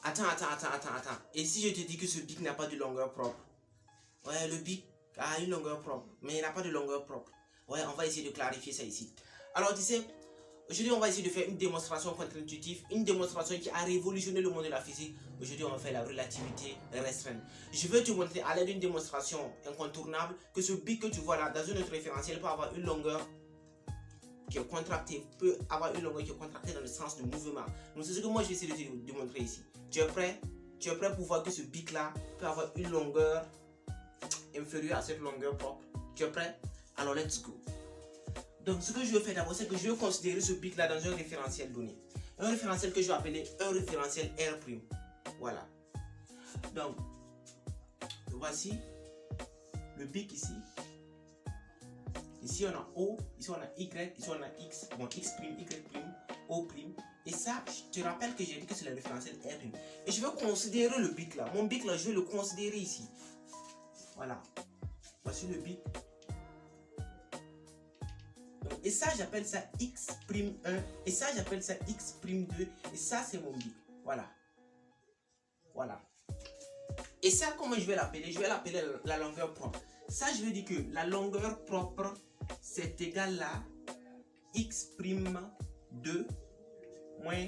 Attends. Et si je te dis que ce bic n'a pas de longueur propre? Ouais, le bic a une longueur propre, mais il n'a pas de longueur propre. Ouais, on va essayer de clarifier ça ici. Alors, tu sais, aujourd'hui, on va essayer de faire une démonstration contre-intuitive, une démonstration qui a révolutionné le monde de la physique. Aujourd'hui, on va faire la relativité restreinte. Je vais te montrer à l'aide d'une démonstration incontournable que ce bic que tu vois là, dans une autre référentiel, peut avoir une longueur qui est contractée, dans le sens du mouvement. Donc, c'est ce que moi, je vais essayer de te démontrer ici. Tu es prêt? Tu es prêt pour voir que ce bic là peut avoir une longueur inférieure à cette longueur propre? Tu es prêt? Alors, let's go. Donc, ce que je vais faire d'abord, c'est que je vais considérer ce bic là dans un référentiel donné. Un référentiel que je vais appeler un référentiel R'. Voilà. Donc, voici le bic ici. Ici, on a O, ici, on a Y, ici, on a X. Bon, X', Y', O'. Et ça, je te rappelle que j'ai dit que c'est le référentiel R'. Et je vais considérer le bic là. Mon bic là, je vais le considérer ici. Voilà. Voici le bic. Et ça, j'appelle ça X'1. Et ça, j'appelle ça X'2. Et ça, c'est mon bic. Voilà. Voilà. Et ça, comment je vais l'appeler? Je vais l'appeler la longueur propre. Ça, je vais dire que la longueur propre, c'est égal à X'2 moins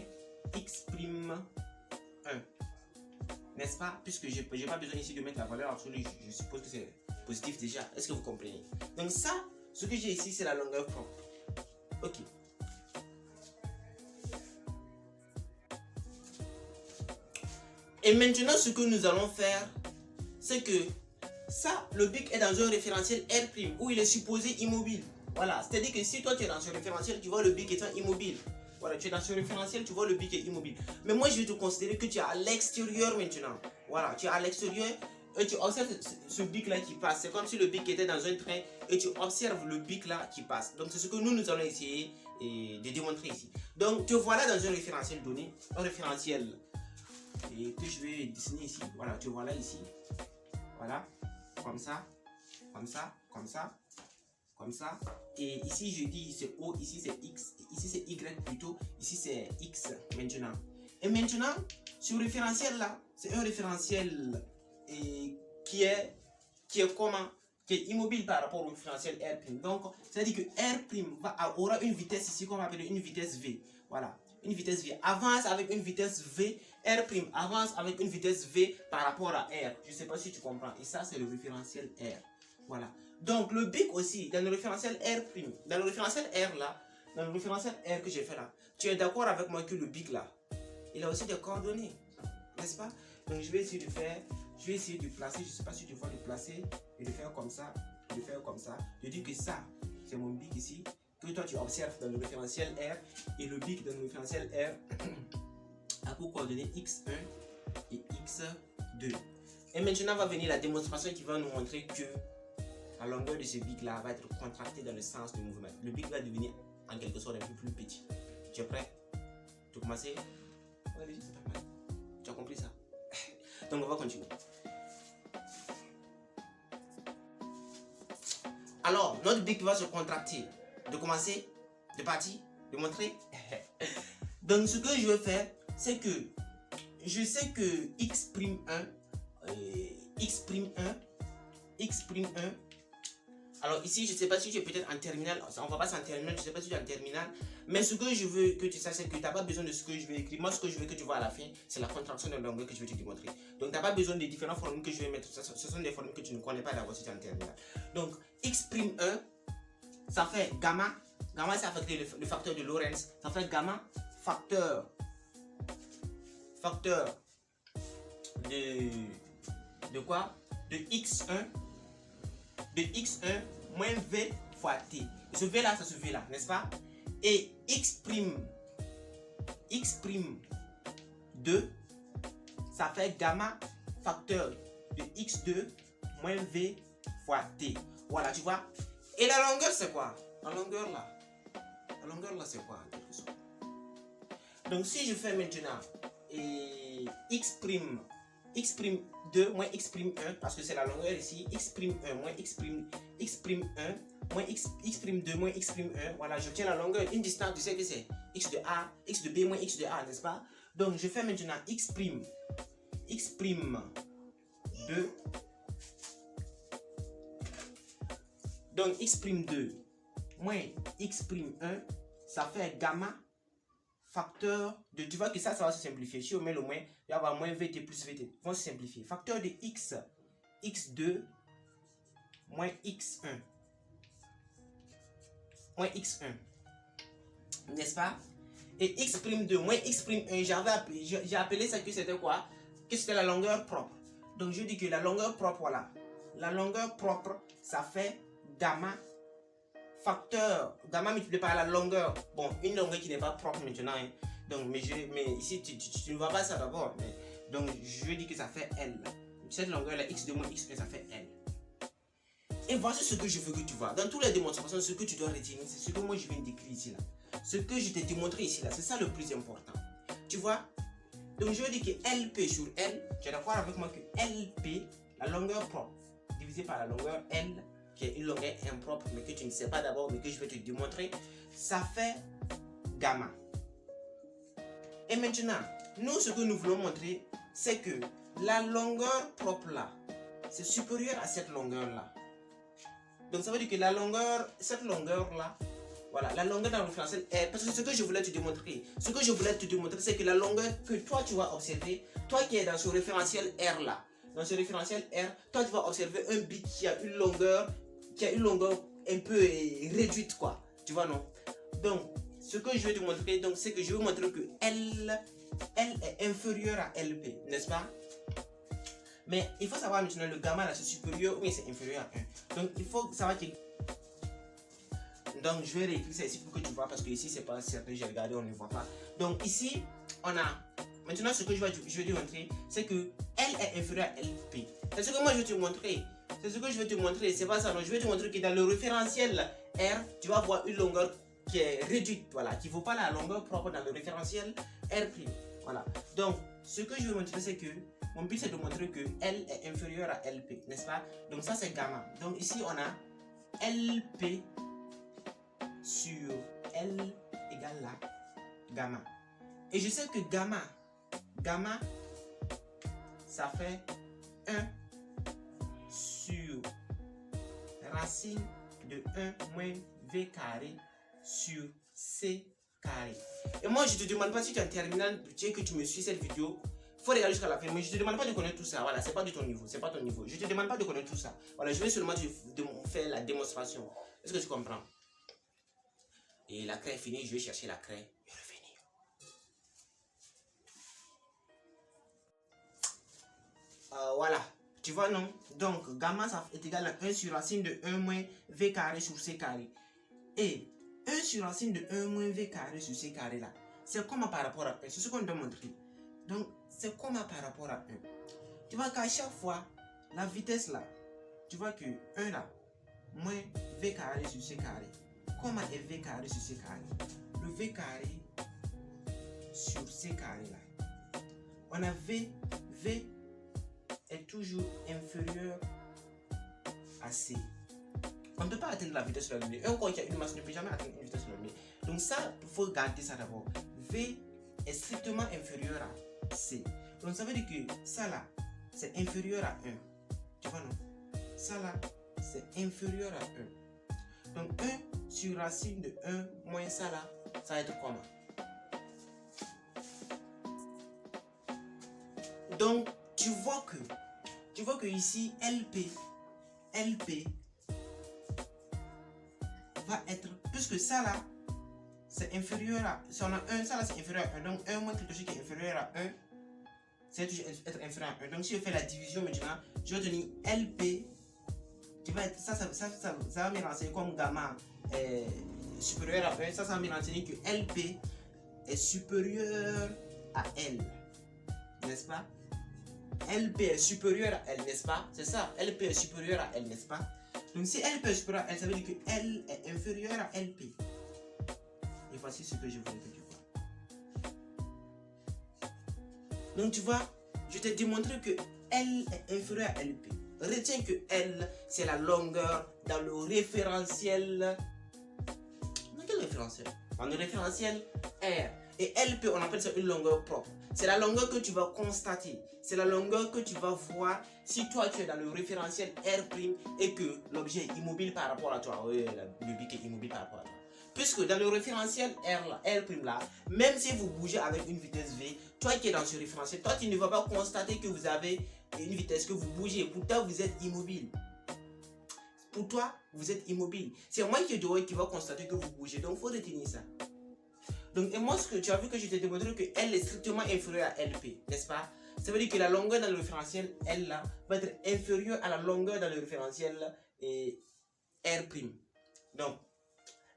X'1. N'est-ce pas? Puisque je n'ai pas besoin ici de mettre la valeur absolue. Je suppose que c'est positif déjà. Est-ce que vous comprenez? Donc ça, ce que j'ai ici, c'est la longueur propre. Ok. Et maintenant, ce que nous allons faire, c'est que ça, le bic est dans un référentiel R' où il est supposé immobile. Voilà. C'est-à-dire que si toi tu es dans ce référentiel, tu vois le bic étant immobile. Voilà, tu es dans ce référentiel, tu vois le bic est immobile. Mais moi, je vais te considérer que tu es à l'extérieur maintenant. Voilà, tu es à l'extérieur et tu observes ce bic là qui passe. C'est comme si le bic était dans un train et tu observes le bic là qui passe. Donc, c'est ce que nous allons essayer de démontrer ici. Donc, te voilà dans un référentiel donné, un référentiel que je vais dessiner ici. Voilà, tu vois là ici. Voilà, comme ça. Et ici, je dis c'est O, ici c'est X, ici c'est Y plutôt, ici c'est X maintenant. Et maintenant, ce référentiel là, c'est un référentiel qui est comment? Qui est immobile par rapport au référentiel R'. Donc, c'est-à-dire que R' aura une vitesse ici qu'on va appeler une vitesse V. Voilà, une vitesse V. Avance avec une vitesse V. R' avance avec une vitesse V par rapport à R. Je ne sais pas si tu comprends. Et ça, c'est le référentiel R. Voilà. Donc, le bic aussi, dans le référentiel R', dans le référentiel R là, dans le référentiel R que j'ai fait là, tu es d'accord avec moi que le bic là, il a aussi des coordonnées, n'est-ce pas? Donc, je vais essayer de placer, je ne sais pas si tu vois, de placer et de faire comme ça, de faire comme ça. Je dis que ça, c'est mon bic ici, que toi tu observes dans le référentiel R, et le bic dans le référentiel R a pour coordonnées X1 et X2. Et maintenant va venir la démonstration qui va nous montrer que la longueur de ce bic là va être contractée dans le sens du mouvement. Le bic va devenir en quelque sorte un peu plus petit. Tu es prêt? Tu as commencé? Ouais, déjà c'est pas mal. Tu as compris ça? Donc on va continuer. Alors, notre bic va se contracter. De commencer? De partir? De montrer? Donc ce que je vais faire, c'est que je sais que X'1, alors ici, je ne sais pas si tu es peut-être en terminale, on va passer en terminale, je ne sais pas si tu es en terminale, mais ce que je veux que tu saches, c'est que tu n'as pas besoin de ce que je vais écrire. Moi, ce que je veux que tu vois à la fin, c'est la contraction de longueur que je vais te démontrer. Donc, tu n'as pas besoin des différentes formules que je vais mettre. Ce sont des formules que tu ne connais pas d'abord si tu es en terminale. Donc, X'1, ça fait gamma. Gamma, c'est affecté le facteur de Lorentz. Ça fait gamma, facteur de quoi? De X1 moins V fois T. Et ce V là, c'est ce V là, n'est-ce pas? Et X'2, ça fait gamma facteur de X2 moins V fois T. Voilà, tu vois? Et la longueur, c'est quoi? La longueur là, c'est quoi en quelque sorte? Donc, si je fais maintenant X'2 moins X'1, parce que c'est la longueur ici, X'1 moins X'1 moins X'2 moins X'1, voilà, j'obtiens la longueur, une distance, tu sais que c'est X de A, X de B moins X de A, n'est-ce pas? Donc, je fais maintenant x', x'2. Donc, x'2 moins x'1, ça fait gamma facteur de... Tu vois que ça va se simplifier. Si on met le moins, il va y avoir moins vt plus vt. Ils vont se simplifier. Facteur de x, x2 moins x1. Moins x1. N'est-ce pas? Et x'2 moins x'1, j'ai appelé ça que c'était quoi? Que c'était la longueur propre. Donc je dis que la longueur propre, voilà. La longueur propre, ça fait gamma facteur, gamma multiplié par la longueur. Bon, une longueur qui n'est pas propre maintenant. Hein. Donc, mais ici, tu ne vois pas ça d'abord. Donc, je dis que ça fait L. Cette longueur-là, x2 moins x1, ça fait L. Et voici ce que je veux que tu vois. Dans toutes les démonstrations, ce que tu dois retenir, c'est ce que moi je viens d'écrire ici. Là. Ce que je t'ai démontré ici, là, c'est ça le plus important. Tu vois? Donc, je dis que LP sur L, tu es d'accord avec moi que LP, la longueur propre, divisée par la longueur L, qui est une longueur impropre, mais que tu ne sais pas d'abord, mais que je vais te démontrer, ça fait gamma. Et maintenant, nous, ce que nous voulons montrer, c'est que la longueur propre là, c'est supérieur à cette longueur là. Donc ça veut dire que la longueur, cette longueur là, voilà, la longueur dans le référentiel est, parce que ce que je voulais te démontrer, c'est que la longueur que toi tu vas observer, toi qui es dans ce référentiel R là, dans ce référentiel R, toi tu vas observer un bit qui a une longueur un peu réduite quoi, tu vois non? Donc ce que je vais te montrer, donc c'est que je vais montrer que L est inférieur à LP, n'est-ce pas? Mais il faut savoir maintenant le gamma là c'est supérieur ou bien c'est inférieur à 1. Donc il faut savoir que... Donc je vais réécrire ça ici pour que tu vois parce que ici c'est pas certain, j'ai regardé, on ne voit pas. Donc ici on a... Maintenant ce que je vais te montrer c'est que L est inférieur à LP. C'est ce que moi je vais te montrer. C'est ce que je vais te montrer, c'est pas ça. Non, je vais te montrer que dans le référentiel R, tu vas voir une longueur qui est réduite, voilà, qui ne vaut pas la longueur propre dans le référentiel R'. Voilà. Donc, ce que je vais montrer, c'est que mon but c'est de montrer que L est inférieur à LP, n'est-ce pas? Donc ça c'est gamma. Donc ici on a LP sur L égale la gamma. Et je sais que gamma, ça fait 1 sur racine de 1 moins V carré sur C carré. Et moi je te demande pas si tu es en terminale, tu sais que tu me suis cette vidéo, il faut regarder jusqu'à la fin, mais je te demande pas de connaître tout ça, voilà, c'est pas de ton niveau, c'est pas ton niveau, je te demande pas de connaître tout ça, voilà, je vais seulement te faire la démonstration, est-ce que tu comprends? Et la craie est finie, je vais chercher la craie et revenir. Voilà, tu vois non? Donc gamma ça est égal à 1 sur racine de 1 moins V carré sur C carré. Et 1 sur racine de 1 moins V carré sur C carré là, c'est comment par rapport à 1? C'est ce qu'on doit montrer. Donc c'est comment par rapport à 1? Tu vois qu'à chaque fois, la vitesse là, tu vois que 1 là, moins V carré sur C carré. Comment est V carré sur C carré? Le V carré sur C carré là, on a V est toujours inférieur à C. On ne peut pas atteindre la vitesse de la lumière. Un corps qui a une masse ne peut jamais atteindre une vitesse de la lumière. Donc ça, il faut garder ça d'abord. V est strictement inférieur à C. Donc ça veut dire que ça là, c'est inférieur à 1. Tu vois non? Ça là, c'est inférieur à 1. Donc 1 sur racine de 1 moins ça là, ça va être comment? Donc tu vois que ici LP va être, puisque ça là c'est inférieur à, si on a 1, ça là c'est inférieur à 1, donc 1 moins quelque chose qui est inférieur à 1, c'est toujours être inférieur à 1. Donc si je fais la division maintenant, je vais tenir LP, tu vas être, ça va me renseigner comme gamma est supérieur à 1, ça va me renseigner que LP est supérieur à L, n'est-ce pas? LP est supérieur à L, n'est-ce pas? C'est ça, LP est supérieur à L, n'est-ce pas? Donc si LP est supérieur à L, ça veut dire que L est inférieur à LP. Et voici ce que je voulais que tu vois. Donc tu vois, je t'ai démontré que L est inférieur à LP. Retiens que L, c'est la longueur dans le référentiel... Dans quel référentiel? Dans le référentiel R. Et LP, on appelle ça une longueur propre. C'est la longueur que tu vas constater. C'est la longueur que tu vas voir si toi tu es dans le référentiel R' et que l'objet est immobile par rapport à toi. Oui, le bic est immobile par rapport à toi. Puisque dans le référentiel R' là, même si vous bougez avec une vitesse V, toi qui es dans ce référentiel, toi tu ne vas pas constater que vous avez une vitesse, que vous bougez. Pourtant vous êtes immobile. Pour toi, vous êtes immobile. C'est moi qui va constater que vous bougez. Donc il faut retenir ça. Donc, et moi, ce que tu as vu que je t'ai démontré que L est strictement inférieur à LP, n'est-ce pas? Ça veut dire que la longueur dans le référentiel L là va être inférieure à la longueur dans le référentiel R'. Donc,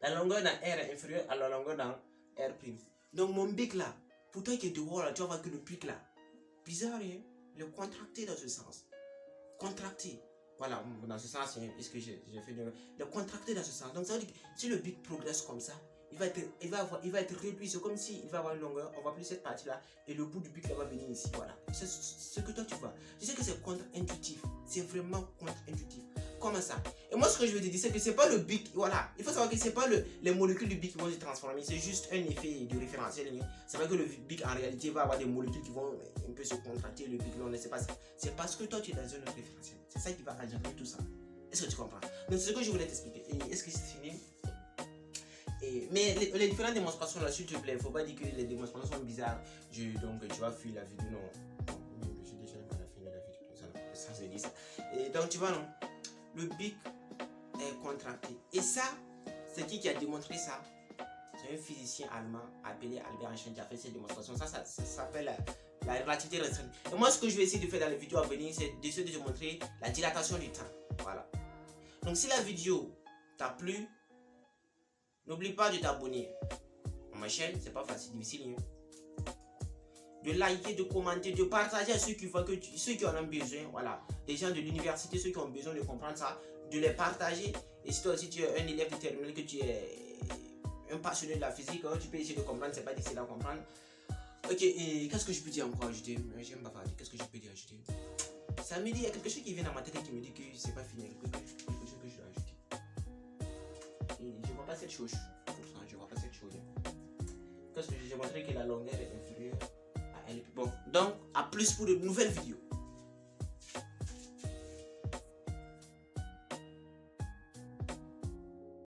la longueur dans R est inférieure à la longueur dans R'. Donc, mon bic là, pour toi qui est dehors là, tu vas voir que le bic là, bizarre, hein? Il est contracté dans ce sens. Contracté. Voilà, dans ce sens, est-ce que j'ai fait de contracté dans ce sens. Donc, ça veut dire que si le bic progresse comme ça, il va être réduit. C'est comme s'il va avoir une longueur. On va plus cette partie-là et le bout du bic là va venir ici. Voilà. C'est ce que toi tu vois. Je sais que c'est contre-intuitif. C'est vraiment contre-intuitif. Comment ça? Et moi, ce que je veux te dire, c'est que c'est pas le bic. Voilà. Il faut savoir que c'est pas les molécules du bic qui vont se transformer. C'est juste un effet de référentiel. C'est vrai que le bic en réalité va avoir des molécules qui vont un peu se contracter. Le bic, on ne sait pas ça. C'est parce que toi tu es dans un autre référentiel. C'est ça qui va engendrer tout ça. Est-ce que tu comprends? Donc, c'est ce que je voulais t'expliquer. Est-ce que c'est fini? Mais les différentes démonstrations là, s'il te plaît, il ne faut pas dire que les démonstrations sont bizarres. Donc tu vas fuir la vidéo, non. J'ai déjà mal fini la vidéo, ça se dit ça. Et donc tu vois, non, le bic est contracté. Et ça, c'est qui a démontré ça? C'est un physicien allemand appelé Albert Einstein qui a fait cette démonstration. Ça s'appelle la relativité restreinte. Et moi, ce que je vais essayer de faire dans les vidéos à venir, c'est d'essayer de te montrer la dilatation du temps. Voilà. Donc si la vidéo t'a plu, n'oublie pas de t'abonner à ma chaîne, c'est pas facile, difficile. De liker, de commenter, de partager à ceux qui en ont besoin. Voilà, les gens de l'université, ceux qui ont besoin de comprendre ça, de les partager. Et si toi aussi tu es un élève de terminale, que tu es un passionné de la physique, tu peux essayer de comprendre, c'est pas difficile à comprendre. Ok, et qu'est-ce que je peux dire encore ajouter? J'aime pas parler, qu'est-ce que je peux dire ajouter? Ça me dit, il y a quelque chose qui vient dans ma tête et qui me dit que c'est pas fini, quelque chose que je dois ajouter. Et je vois pas cette chose. Je vois pas cette chose. Parce que j'ai montré que la longueur est inférieure à L. Bon, donc à plus pour de nouvelles vidéos.